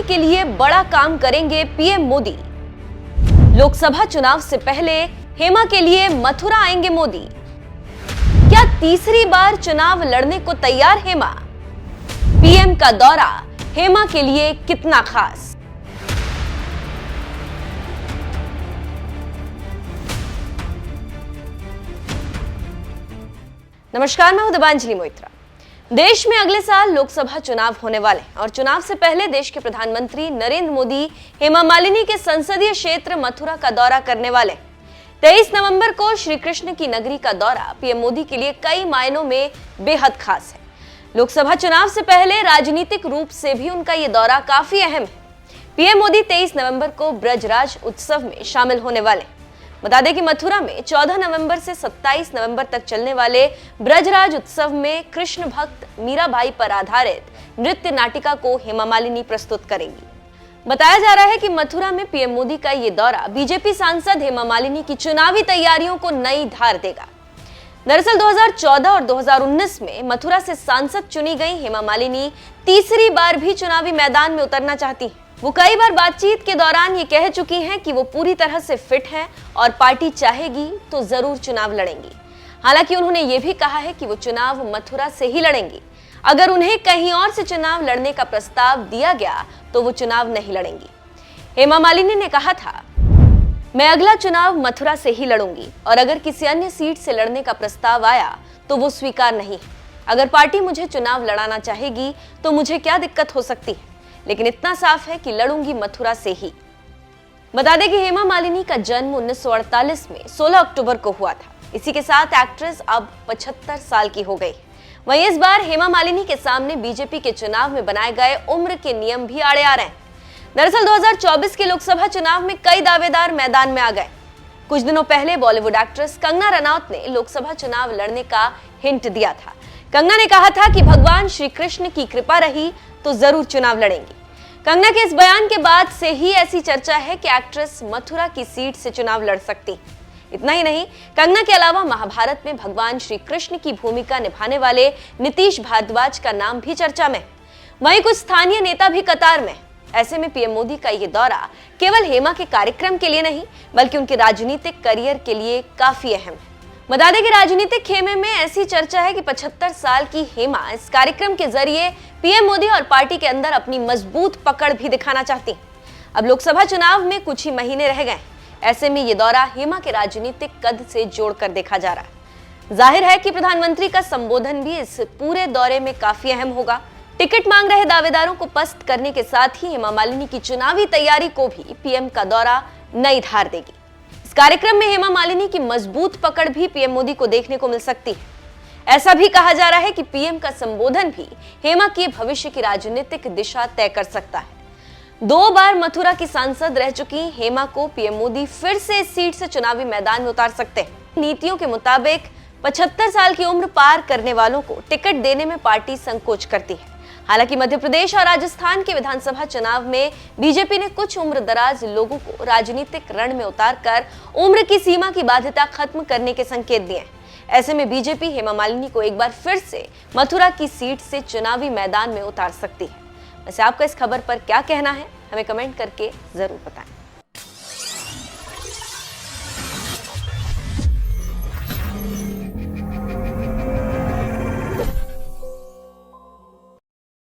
मालिनी के लिए बड़ा काम करेंगे पीएम मोदी। लोकसभा चुनाव से पहले हेमा के लिए मथुरा आएंगे मोदी। क्या तीसरी बार चुनाव लड़ने को तैयार हेमा? पीएम का दौरा हेमा के लिए कितना खास? नमस्कार, मैं हूं दिबांजलि मोइत्रा। देश में अगले साल लोकसभा चुनाव होने वाले और चुनाव से पहले देश के प्रधानमंत्री नरेंद्र मोदी हेमा मालिनी के संसदीय क्षेत्र मथुरा का दौरा करने वाले। 23 नवंबर को श्री कृष्ण की नगरी का दौरा पीएम मोदी के लिए कई मायनों में बेहद खास है। लोकसभा चुनाव से पहले राजनीतिक रूप से भी उनका ये दौरा काफी अहम है। पीएम मोदी 23 नवंबर को ब्रजराज उत्सव में शामिल होने वाले। बता दें कि मथुरा में 14 नवंबर से 27 नवंबर तक चलने वाले ब्रजराज उत्सव में कृष्ण भक्त मीराबाई पर आधारित नृत्य नाटिका को हेमा मालिनी प्रस्तुत करेंगी। बताया जा रहा है कि मथुरा में पीएम मोदी का ये दौरा बीजेपी सांसद हेमा मालिनी की चुनावी तैयारियों को नई धार देगा। दरअसल 2014 और 2019 में मथुरा से सांसद चुनी गई हेमा मालिनी तीसरी बार भी चुनावी मैदान में उतरना चाहती है। वो कई बार बातचीत के दौरान ये कह चुकी हैं कि वो पूरी तरह से फिट हैं और पार्टी चाहेगी तो जरूर चुनाव लड़ेंगी। हालांकि उन्होंने ये भी कहा है कि वो चुनाव मथुरा से ही लड़ेंगी। अगर उन्हें कहीं और से चुनाव लड़ने का प्रस्ताव दिया गया तो वो चुनाव नहीं लड़ेंगी। हेमा मालिनी ने कहा था, मैं अगला चुनाव मथुरा से ही लड़ूंगी और अगर किसी अन्य सीट से लड़ने का प्रस्ताव आया तो वो स्वीकार नहीं है। अगर पार्टी मुझे चुनाव लड़ाना चाहेगी तो मुझे क्या दिक्कत हो सकती है, लेकिन इतना साफ है कि लड़ूंगी मथुरा से ही। बता दें कि हेमा मालिनी का जन्म 1948 में 16 अक्टूबर को हुआ था। इसी के साथ एक्ट्रेस अब 75 साल की हो गई। वहीं इस बार हेमा मालिनी के सामने बीजेपी के चुनाव में बनाए गए उम्र के नियम भी आड़े आ रहे हैं। दरअसल 2024 के लोकसभा चुनाव में कई दावेदार मैदान में आ गए। कुछ दिनों पहले बॉलीवुड एक्ट्रेस कंगना रनौत ने लोकसभा चुनाव लड़ने का हिंट दिया था। कंगना ने कहा था कि भगवान श्री कृष्ण की कृपा रही तो जरूर चुनाव लड़ेंगी। कंगना के इस बयान के बाद से ही ऐसी चर्चा है कि एक्ट्रेस मथुरा की सीट से चुनाव लड़ सकती। इतना ही नहीं, कंगना के अलावा महाभारत में भगवान श्री कृष्ण की भूमिका निभाने वाले नीतीश भारद्वाज का नाम भी चर्चा में। वहीं कुछ स्थानीय नेता भी कतार में। ऐसे में पीएम मोदी का ये दौरा केवल हेमा के कार्यक्रम के लिए नहीं बल्कि उनके राजनीतिक करियर के लिए काफी अहम है। बता दें कि राजनीतिक खेमे में ऐसी चर्चा है कि 75 साल की हेमा इस कार्यक्रम के जरिए पीएम मोदी और पार्टी के अंदर अपनी मजबूत पकड़ भी दिखाना चाहती। अब लोकसभा चुनाव में कुछ ही महीने रह गए। ऐसे में ये दौरा हेमा के राजनीतिक कद से जोड़कर देखा जा रहा है। जाहिर है कि प्रधानमंत्री का संबोधन भी इस पूरे दौरे में काफी अहम होगा। टिकट मांग रहे दावेदारों को पस्त करने के साथ ही हेमा मालिनी की चुनावी तैयारी को भी पीएम का दौरा नई धार देगी। इस कार्यक्रम में हेमा मालिनी की मजबूत पकड़ भी पीएम मोदी को देखने को मिल सकती है। ऐसा भी कहा जा रहा है कि पीएम का संबोधन भी हेमा के भविष्य की राजनीतिक दिशा तय कर सकता है। 2 बार मथुरा की सांसद रह चुकी हेमा को पीएम मोदी फिर से इस सीट से चुनावी मैदान में उतार सकते हैं। नीतियों के मुताबिक 75 साल की उम्र पार करने वालों को टिकट देने में पार्टी संकोच करती है। हालांकि मध्य प्रदेश और राजस्थान के विधानसभा चुनाव में बीजेपी ने कुछ उम्रदराज लोगों को राजनीतिक रण में उतारकर उम्र की सीमा की बाध्यता खत्म करने के संकेत दिए। ऐसे में बीजेपी हेमा मालिनी को एक बार फिर से मथुरा की सीट से चुनावी मैदान में उतार सकती है। वैसे आपका इस खबर पर क्या कहना है, हमें कमेंट करके जरूर बताएं।